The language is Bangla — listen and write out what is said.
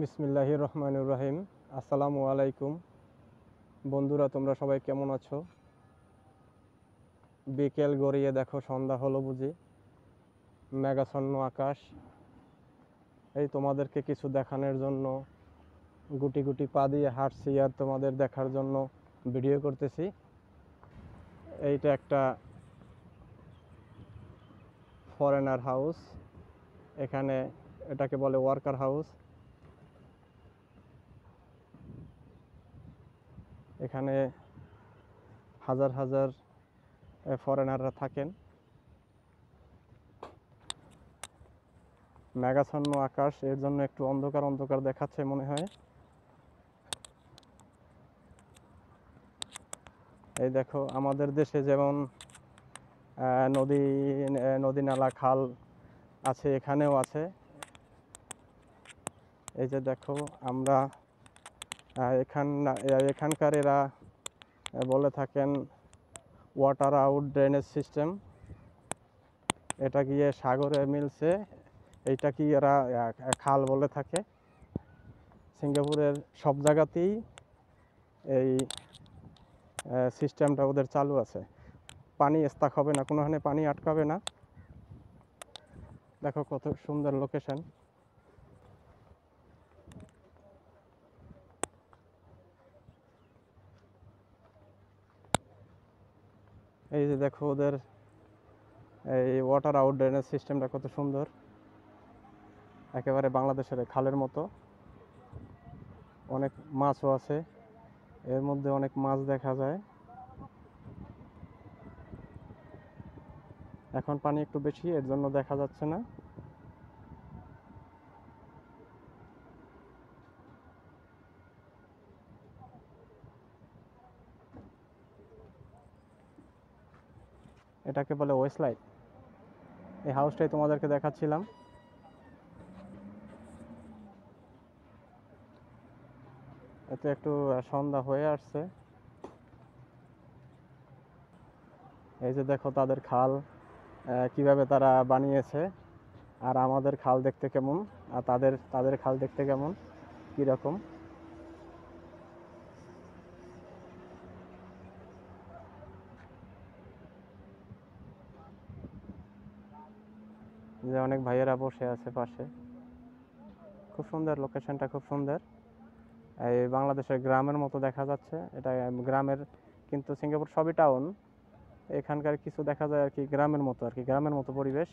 বিসমিল্লাহির রহমানির রহিম। আসসালামু আলাইকুম বন্ধুরা, তোমরা সবাই কেমন আছো? বিকেল গড়িয়ে দেখো সন্ধ্যা হলো বুঝি। মেঘাচ্ছন্ন আকাশ। এই তোমাদেরকে কিছু দেখানোর জন্য গুটি গুটি পা দিয়ে হাঁটছি আর তোমাদের দেখার জন্য ভিডিও করতেছি। এইটা একটা ফরেনার হাউস। এখানে এটাকে বলে ওয়ার্কার হাউস। এখানে হাজার হাজার ফরেনাররা থাকেন। মেঘাচ্ছন্ন আকাশ, এর জন্য একটু অন্ধকার অন্ধকার দেখাচ্ছে মনে হয়। এই দেখো, আমাদের দেশে যেমন নদী নদী নালা খাল আছে, এখানেও আছে। এই যে দেখো, আমরা এখানকার এরা বলে থাকেন ওয়াটার আউট ড্রেনেজ সিস্টেম। এটা গিয়ে সাগরে মিলছে, এইটা কি এরা খাল বলে থাকে। সিঙ্গাপুরের সব জায়গাতেই এই সিস্টেমটা ওদের চালু আছে। পানি স্তাক হবে না, কোনোখানে পানি আটকাবে না। দেখো কত সুন্দর লোকেশন। এই যে দেখো, ওদের এই ওয়াটার আউট ড্রেনেজ সিস্টেমটা কত সুন্দর, একেবারে বাংলাদেশের খালের মতো। অনেক মাছও আছে, এর মধ্যে অনেক মাছ দেখা যায়। এখন পানি একটু বেশি, এর জন্য দেখা যাচ্ছে না। এটাকে বলে ওয়েস্টলাইট। এই হাউসটাই তোমাদেরকে দেখাচ্ছিলাম। এতে একটু সন্ধ্যা হয়ে আসছে। এই যে দেখো তাদের খাল কিভাবে তারা বানিয়েছে, আর আমাদের খাল দেখতে কেমন, আর তাদের তাদের খাল দেখতে কেমন, কীরকম। যে অনেক ভাইয়েরা বসে আছে পাশে। খুব সুন্দর লোকেশনটা, খুব সুন্দর। এই বাংলাদেশের গ্রামের মতো দেখা যাচ্ছে। এটা গ্রামের, কিন্তু সিঙ্গাপুর সবই টাউন। এখানকার কিছু দেখা যায় আর কি গ্রামের মতো, আর কি গ্রামের মতো পরিবেশ।